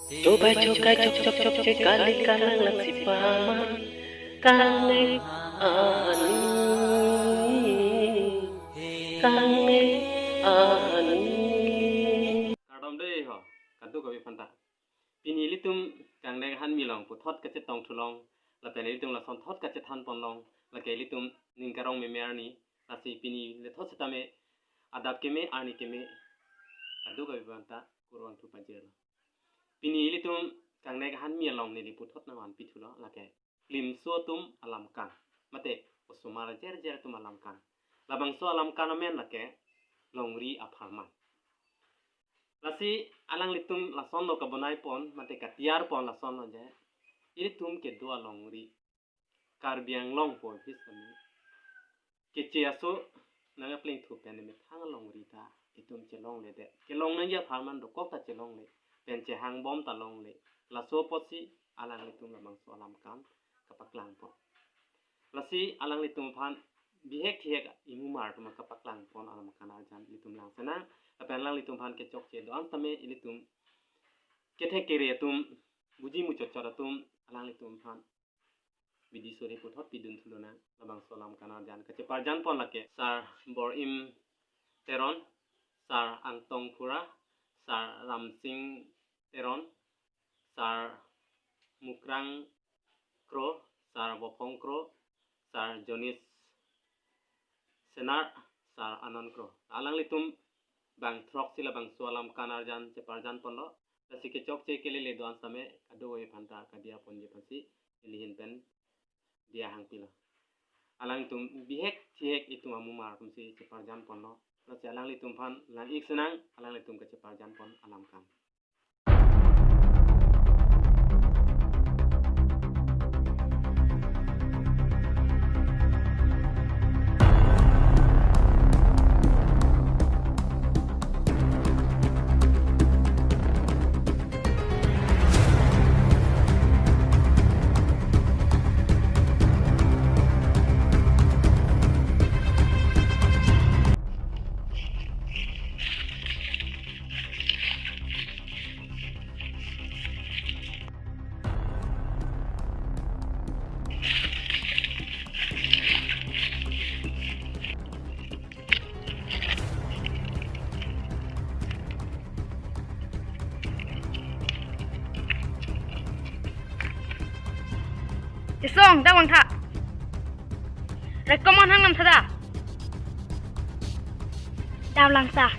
Coba coba cok cok cok cek kali kalang lang si paman kange ani kange ani. Kadam deh ho, kadu kami panta. Pini litum kang deng han milong puthot kacet tong tulong, la peni litum la son thot kacet han ponlong, la ke litum ningkarong memerni, la si pini le thot setame adap keme ani keme kadu kami panta kurang tu pajero. Pini litum kang deng han milong ni puthot na wan pitulo la ke lim suatum alam kan, mate usumara jer jer tum alam kan, labang so alam kan amen la ke longri apharman. Lasi alang litum lason lo kabonai pon mate katiar pon lason lo je ilitum ke dua longri karbiang long pon hisami ke ciaso nanga pling thu pen me thang longri ta itum che long le de ke long nang ya pharman do kok ta che long le pen che hang bom ta long le laso posi alang litum lamang so alam kan kapaklang pon lasi alang litum phan bihek thiek imu mar tuma kapaklang pon alam kana jan litum lang sana apan lang litum phan ke chok che do ang tame ilitum ke the kere tum buji mu chot chot tum alang litum phan bidi sore puthot pidun thuluna labang solam kana jan ke par jan pon lake sar bor im teron sar angtong pura sar ramsing teron sar mukrang kro sar bopong kro sar jonis senar sar anon kro alang litum bang throk sila bang solam kanar jan che parjan ponlo tasi ke chok che kele le doan same ado we phanta kadia ponje pasi lihin pen dia hang pila alang tum bihek thiek itum amu mar tum si che parjan ponlo tasi alang litum phan lan ik senang alang litum ke che parjan pon alam kan. Isong dawang tha rekomon hang nam thada dam langsa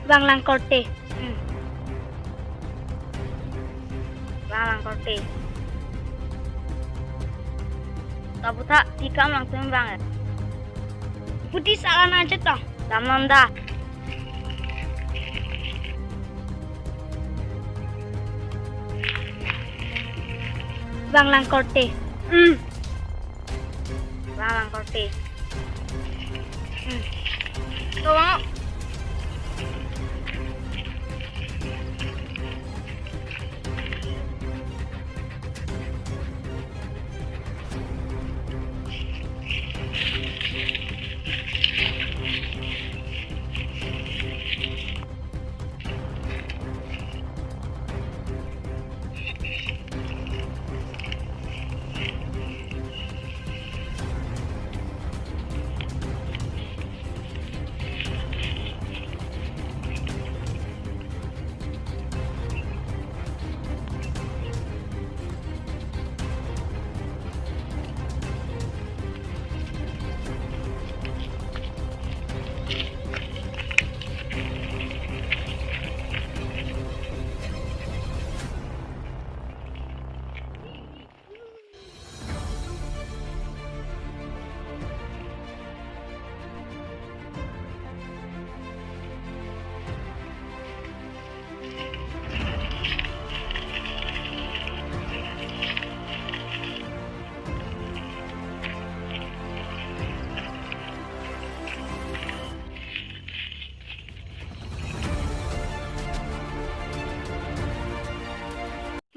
Bang lang korte kabuta tikam lang tum bang putih salah aja toh damam dah bang lang korte tuh mau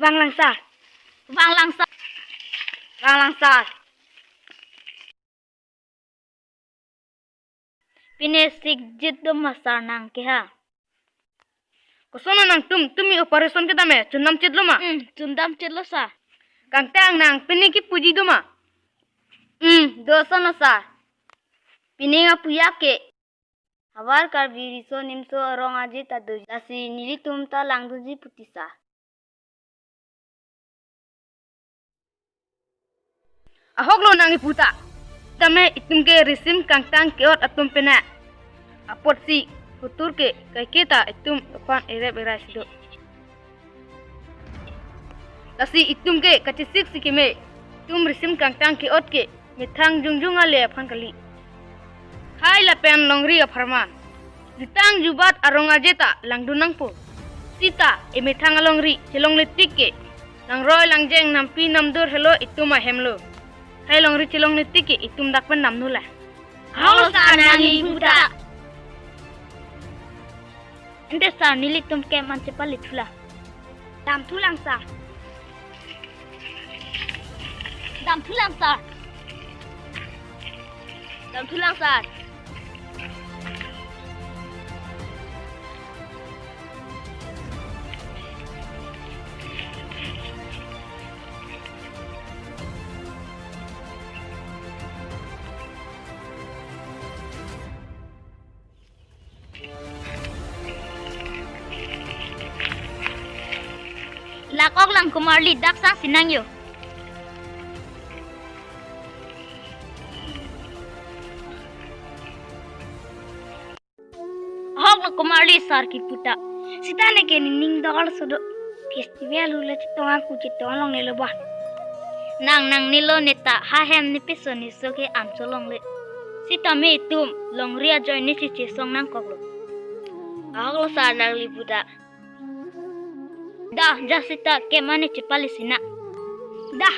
Bang langsar. Bang langsar. Bang langsar. Pine sigjit do masar nang keha. Kosona nang tumi operation kita me chundam chidlo ma. Chundam chidlo sa. Kang tang nang pini ki puji do ma. Dosa no sa. Pine nga puya ke. Havar kar biriso nimso rong aji tadu. Lasi nili tumta langduji putisa. Ahok lo nang iputa. Tame itum ke resim kang tang keot atum pena. Apot si hutur ke kai kita itum depan erep erai sido. Lasi itum ke kacisik sikime. Tum resim kang tang keot ke mithang jungjung ale aphan kali. Hai la pen longri apharman. Ditang jubat aronga jeta langdunang po. Sita e mithang alongri chilong letik ke. Nang roy langjeng nampi namdur hello ituma hemlo. Hai long ri cilong nitik ke itum dakpen nam nula. Halo sa nangi buta. Ente sa nili tum ke manche palit thula. Dam thulang sa. Dam thulang sa. Dam thulang sa. Lakok lang kumarli dak sang sinang yo. Hok lang kumarli sar ki puta. Sita ne ke ning dal sudo. Festival ula chitonga ku chitonga long nelo ba. Nang nilo neta ha hem ni piso ni so ke am so long le. Sita me tum long ria join ni chi song nang koklo. Hok lo sar nang li puta. Dah, jasita ke mana cepali sina. Dah.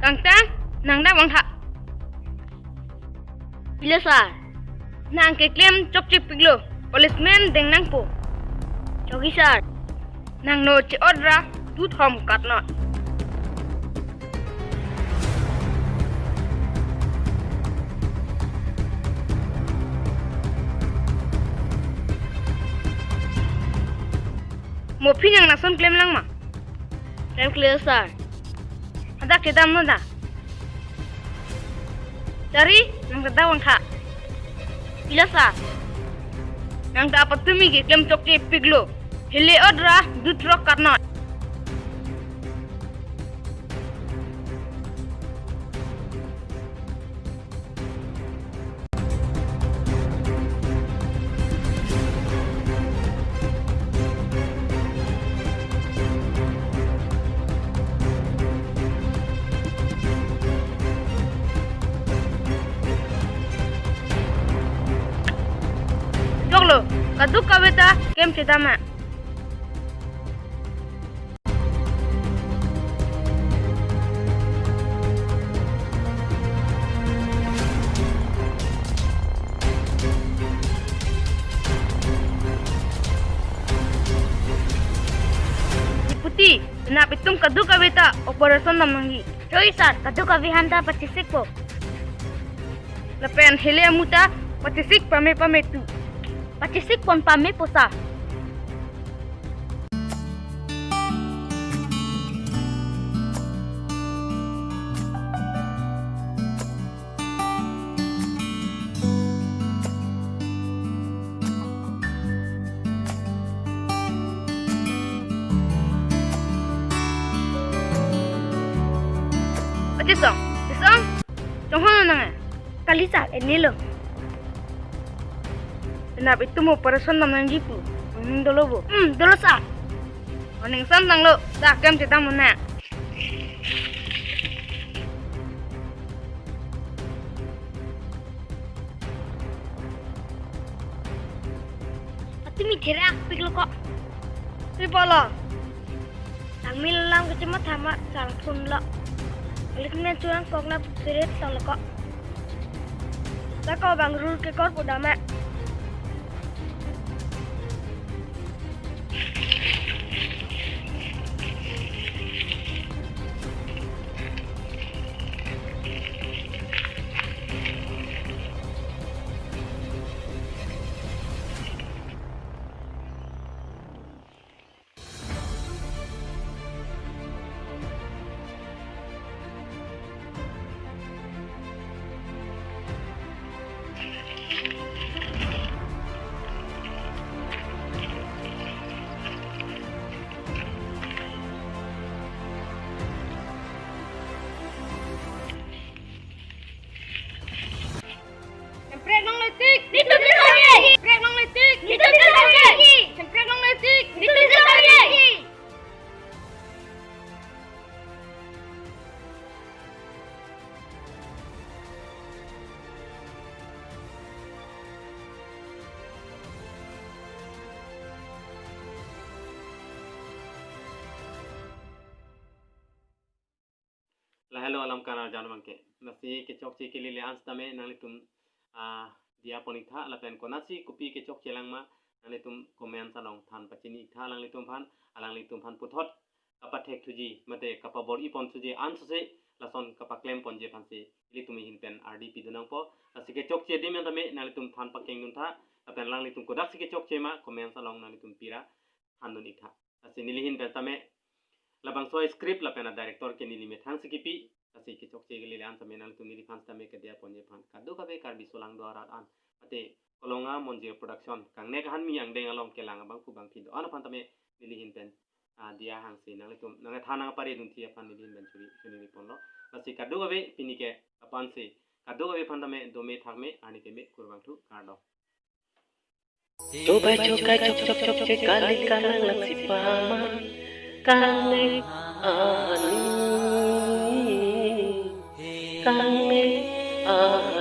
Kang tang nang da wang tha. Bila sar. Nang ke klem chok chip piglo. Policeman deng nang po. Chogi sar. Nang no che odra tut hom kat not. Mo pinyang nason klem lang ma. Rem clear sar. Ada kedam no da. Dari nang da wang tha. Bila sar. Nang dapat tumi ke klem chok chip piglo. Hele odra dut rok kat not. Joglo, kaduk kaweta kem cedama. Putih, nak pitung kaduk kaweta operasi namangi. Chogi sar. Kaduk avihanta patisik po. Lepen hele muta patisik pame tu. Patisik pon pame posa. Cisong, Jonghono nang. Kali sar enilo. Kenapa itu mau person naman jipu? Mending dulu bu. Dolo sar. Mending santang lo. Dah kem cita mana? terak piklo kok. Pipala. Ang milam ke cuma thama sang pun lo. Aliknya curang kok na pirit tong lo kok. Tak kau bang rul ke kor pudama. Semprek nong letik. Dito lagi. Semprek nong letik. Dito lagi. Semprek nong letik. Dito lagi. La hello alam kana jan mangke nasi ke chok che ke lile ans tame nang tum dia ponitha la pen konasi kupi ke chok chelang ma nang tum komen salong than pachini tha lang tum phan alang tum phan puthot kapa thek thuji mate kapa bor ipon thuji ans se la son kapa claim pon je phan se tum hin pen rdp dunang po nasi ke chok che dim tame nang tum than pakeng nun tha la pen lang tum kodak si ke chok che ma komen salong nang tum pira than nun itha nasi nilihin pen tame labang so script la pena director ke nili met hang sikipi kasi ke chok che gele an tame nang tum nili fans tame ke dia ponje phan kadu ka be kar bi solang dwara an ate kolonga monje production kang ne kan mi yang deng along ke lang bang ku bang phi do an phan tame nili hin pen dia hang se nang tum nang thana pare dun thia phan nili ben churi nili pon lo kasi kadu ka be pini ke apan se kadu ka be phan tame do me thak me ani ke me kurbang thu kar do Coba coba cok cok cok cok kali kalang lang si paman kale ani kale ani